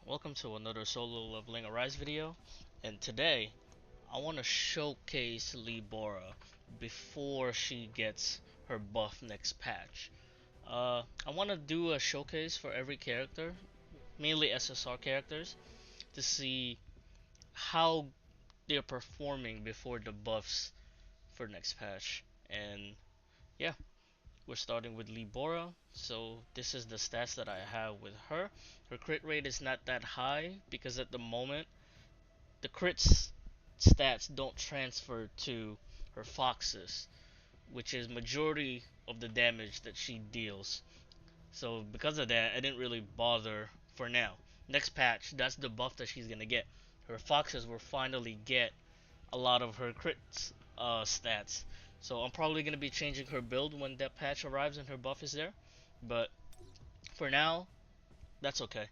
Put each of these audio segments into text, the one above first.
Welcome to another solo leveling Arise video, and today I want to showcase Bora before she gets her buff next patch. I want to do a showcase for every character, mainly SSR characters, to see how they're performing before the buffs for next patch. And yeah, we're starting with Bora. So this is the stats that I have with her. Her crit rate is not that high because at the moment the crit stats don't transfer to her foxes, which is majority of the damage that she deals. So because of that, I didn't really bother for now. Next patch, that's the buff that she's gonna get. Her foxes will finally get a lot of her crit stats. So I'm probably gonna be changing her build when that patch arrives and her buff is there. But for now, that's okay.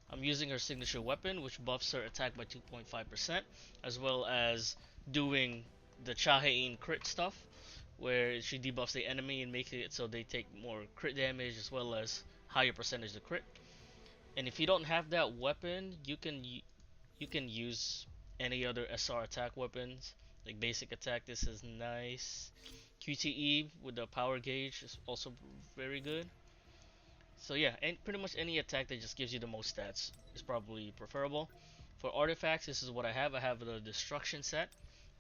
I'm using her signature weapon, which buffs her attack by 2.5%, as well as doing the Chahain crit stuff, where she debuffs the enemy and makes it so they take more crit damage as well as higher percentage of crit. And if you don't have that weapon, you can use any other SR attack weapons, like basic attack. This is nice. QTE with the power gauge is also very good. So yeah, and pretty much any attack that just gives you the most stats is probably preferable. For artifacts, this is what I have. I have the destruction set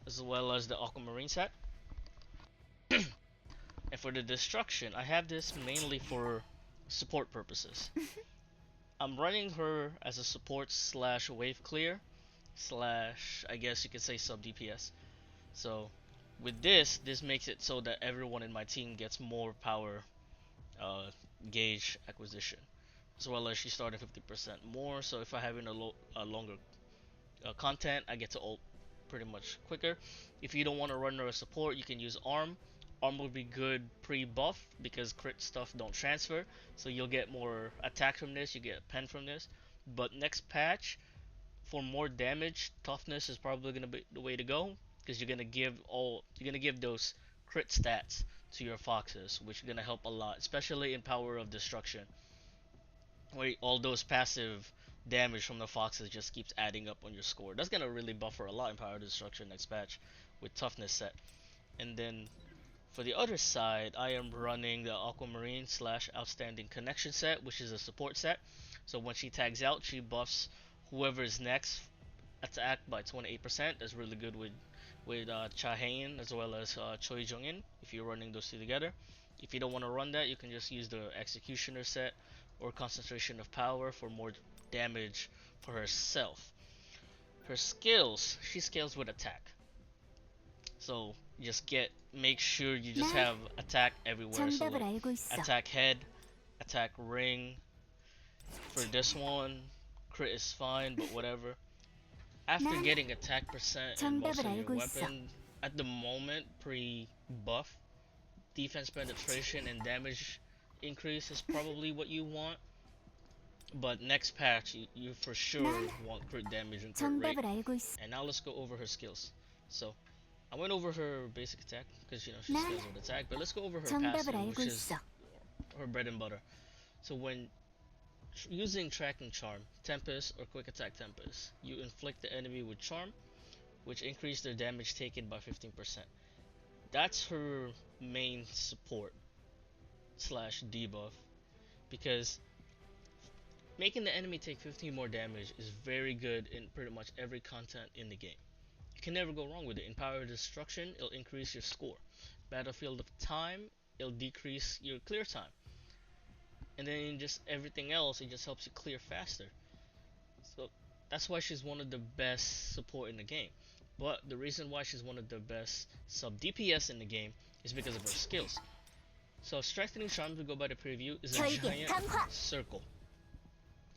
as well as the aquamarine set. And for the destruction, I have this mainly for support purposes. I'm running her as a support slash wave clear slash, I guess you could say, sub DPS. So with this makes it so that everyone in my team gets more power uh, gauge acquisition, as well as she's starting 50% more. So if I have in a longer content, I get to ult pretty much quicker. If you don't want to run her as support, you can use arm. Arm will be good pre-buff because crit stuff don't transfer, so you'll get more attack from this. You get pen from this. But next patch, for more damage, toughness is probably gonna be the way to go because you're gonna give those crit stats to your foxes, which is gonna help a lot, especially in power of destruction, where all those passive damage from the foxes just keeps adding up on your score. That's gonna really buffer a lot in power of destruction next patch with toughness set. And then for the other side, I am running the aquamarine slash outstanding connection set, which is a support set. So when she tags out, she buffs whoever is next attack by 28%. That's really good with Cha Hain as well as Choi Jungin if you're running those two together. If you don't want to run that, you can just use the Executioner set or Concentration of Power for more damage for herself. Her skills, she scales with attack. So just make sure you just have attack everywhere. So like attack head, attack ring. For this one, crit is fine, but whatever. After getting attack percent and most of your weapon, at the moment pre-buff, defense penetration and damage increase is probably what you want. But next patch, you for sure want crit damage and crit rate. And now let's go over her skills. So I went over her basic attack because she scales with attack, but let's go over her passive, which is her bread and butter. So when using tracking charm, Tempest or quick attack Tempest, you inflict the enemy with charm, which increase their damage taken by 15%. That's her main support slash debuff because making the enemy take 15 more damage is very good in pretty much every content in the game. You can never go wrong with it. In Power of Destruction, it'll increase your score. Battlefield of Time, it'll decrease your clear time. And then in just everything else, it just helps you clear faster. So that's why she's one of the best support in the game. But the reason why she's one of the best sub DPS in the game is because of her skills. So strengthening charm, to go by the preview, is a giant circle.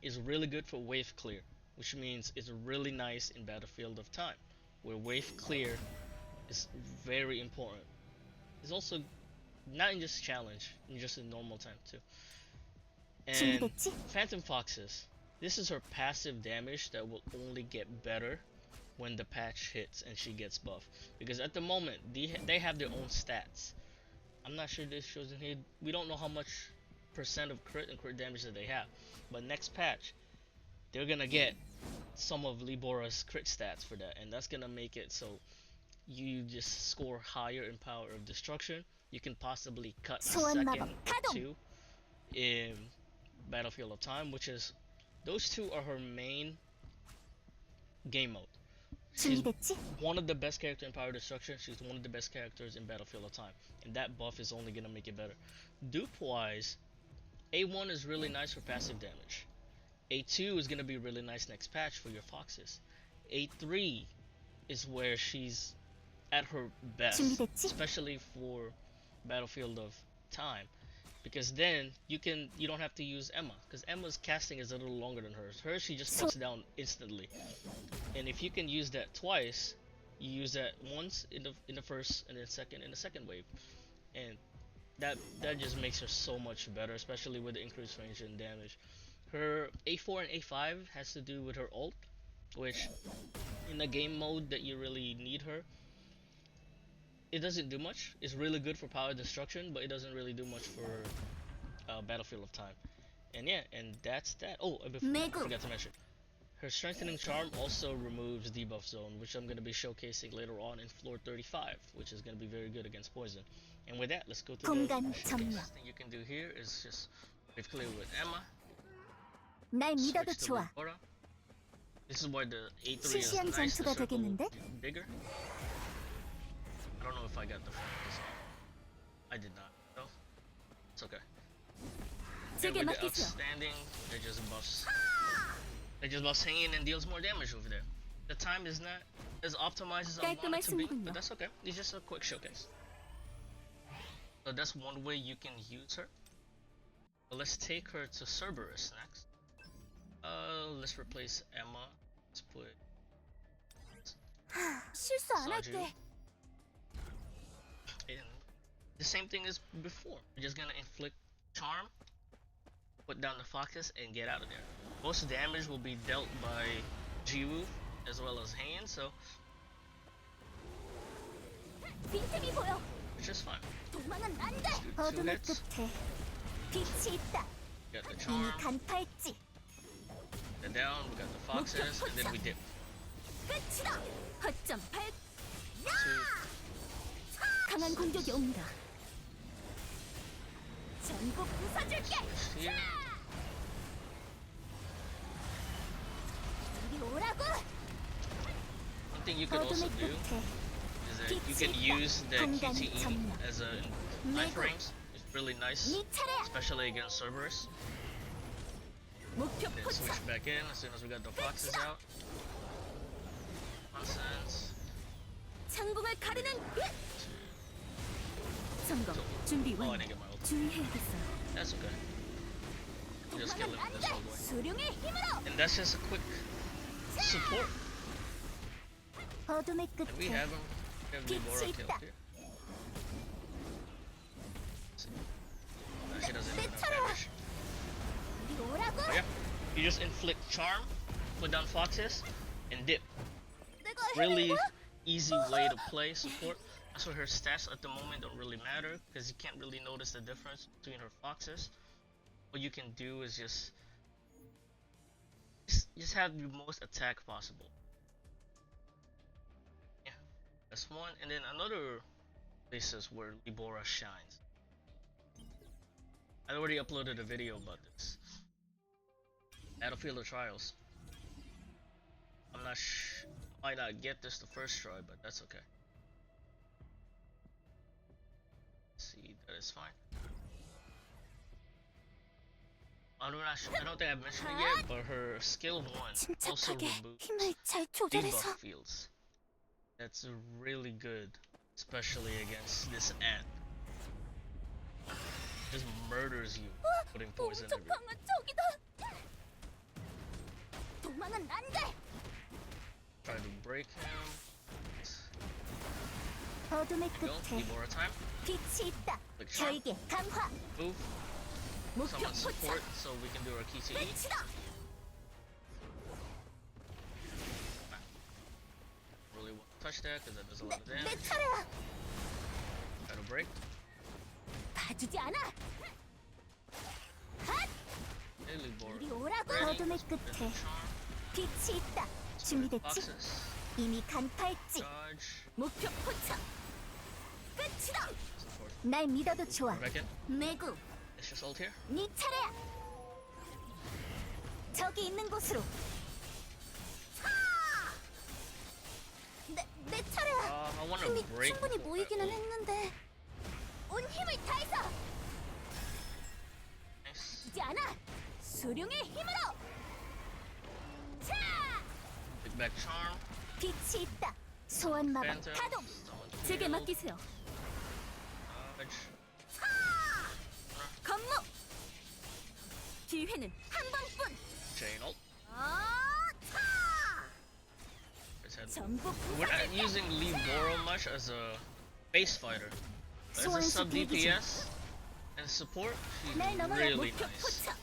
It's really good for wave clear, which means it's really nice in Battlefield of Time, where wave clear is very important. It's also not in just challenge, in just in normal time too. And Phantom Foxes. This is her passive damage that will only get better when the patch hits and she gets buffed. Because at the moment, they have their own stats. I'm not sure this shows in here. We don't know how much percent of crit and crit damage that they have. But next patch, they're gonna get some of Libora's crit stats for that, and that's gonna make it so you just score higher in power of destruction. You can possibly cut a 소환 second 마법 or 가동. two in Battlefield of Time, which is those two are her main game mode. She's 준비됐지? one of the best characters in Power Destruction. She's one of the best characters in Battlefield of Time, and that buff is only gonna make it better. Dupe wise, A1 is really nice for passive damage. A2 is gonna be really nice next patch for your foxes. A3 is where she's at her best, 준비됐지? especially for Battlefield of Time, because then you don't have to use Emma, because Emma's casting is a little longer than hers. Hers she just puts down instantly, and if you can use that twice, you use that once in the first and then second in the second wave, and that just makes her so much better, especially with the increased range and damage. Her A4 and A5 has to do with her ult, which in a game mode that you really need her, it doesn't do much. It's really good for power destruction, but it doesn't really do much for Battlefield of Time. And yeah, and that's that. Oh, I forgot to mention, her strengthening charm also removes debuff zone, which I'm going to be showcasing later on in floor 35, which is going to be very good against poison. And with that, let's go to the 공간 showcase. 점령. Next thing you can do here is just wave clear with Emma. 날 믿어도 Switch to 좋아. Bora. This is why the A3 is 시시한 nice. The 전투가 circle will 되겠는데? be bigger. I don't know if I got the focus on. I did not. No, it's okay. And 제게 with the 맡기죠. outstanding, it just buffs hanging and deals more damage over there. The time is not as optimized as I want it to be, 깔끔하십니군요. but that's okay. It's just a quick showcase. So that's one way you can use her. But let's take her to Cerberus next. Let's replace Emma. Let's put 실수 안 Saju. 할게. And the same thing as before. We're just gonna inflict charm, put down the foxes, and get out of there. Most damage will be dealt by Jiwoo as well as hand, so 빈틈이 보여. which is fine. 도망은 안 돼. Let's do two 어둠의 hits. 끝에 빛이 있다. Got the 이미 charm, 간파했지. then down, we got the foxes, and then we dip. 끝이다. 허점 8. Two, 강한 공격이 옵니다. 전부 부숴줄게. switch here. 이리 오라고. One thing you can also 어둠의 do 끝에 is that you can use the QTE as a iframes. It's really nice, 네 차례야. especially against Cerberus. 목표 Then 포착. switch back in as soon as we got the foxes out. Nonsense. 창공을 가르는 빛. 성공. 준비 Oh, I 완료. didn't get my ult. 주의해야겠어요. That's okay. Just kill him this whole way. 수룡의 힘으로. And that's just a quick support. 어둠의 And we 끝에 have him. We have the Bora killed 있다. here. See. She doesn't do enough damage. 이리 오라고. But yeah, you just inflict charm, put down foxes, and dip. 내가 Really 해내는 거야? easy way to play support. That's why her stats at the moment don't really matter, because you can't really notice the difference between her foxes. What you can do is just have the most attack possible. Yeah, that's one. And then another places where Bora shines. I already uploaded a video about this. Battlefield of Trials. I'm not might not get this the first try, but that's okay. See, that is fine. I don't think I've mentioned it yet, but her skill 1 also 침착하게 removes 힘을 잘 조절해서 debuff fields. That's really good, especially against this ant. Just murders you, putting poison 엄청 everywhere. 강한 적이다. 도망은 안 돼. Try to break him. 어둠의 Go, 끝에 need more time. 빛이 있다. Click charm, 결계 강화. move, 목표 summon 포착. support so we can do our QTE. 끝이다. Really want to touch that because that does a lot of 내 damage. 차례야. Try to break. 봐주지 않아. Hey, Libora. 이리 오라고. Ready? 어둠의 Let's put in 끝에 the charm. 빛이 있다. 준비됐지? Boxes. 이미 간파했지. Dodge. 목표 포착. 끝이다. Support. 날 믿어도 좋아. Back in. 매구. Let's just ult here. 네 차례야. 저기 있는 곳으로. 하! 내 차례야. I want to 힘이 break. 충분히 before 모이기는 I ult. 했는데 온 힘을 다해서 Nice. 지지 않아. 수룡의 힘으로. 자! Big back charm. 빛이 있다. 소환 마법 Phantom. 가동. Summon 제게 field. 맡기세요. Dodge. 건무. 기회는 한 번뿐. Chain ult. 차! His head. 전부 We're not using Bora much as a base fighter. But as a 소환수 sub 대기 중. DPS and support, she's 날 넘어야 really 목표 nice. 포착.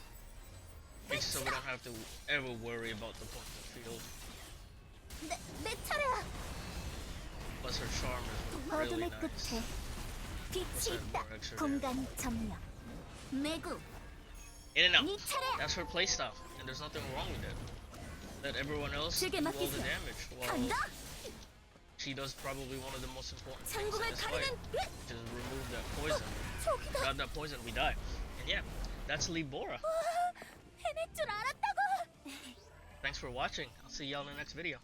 Makes so we don't have to ever worry about the point of field. 내 차례야. Plus her charm is really 어둠의 nice. 끝에 빛이 What's that 있다. more extra 공간 점령. 매구. In and out. 네 차례야. That's her playstyle, and there's nothing wrong with it. Let everyone else do 제게 all the 맡기세요. damage while 간다. she does probably one of the most important things in 천국을 this fight, 가리는 빛. which is remove that poison. 저기다. Without that poison, we die. And yeah, that's Bora. 해낼 줄 알았다고. Thanks for watching. I'll see y'all in the next video.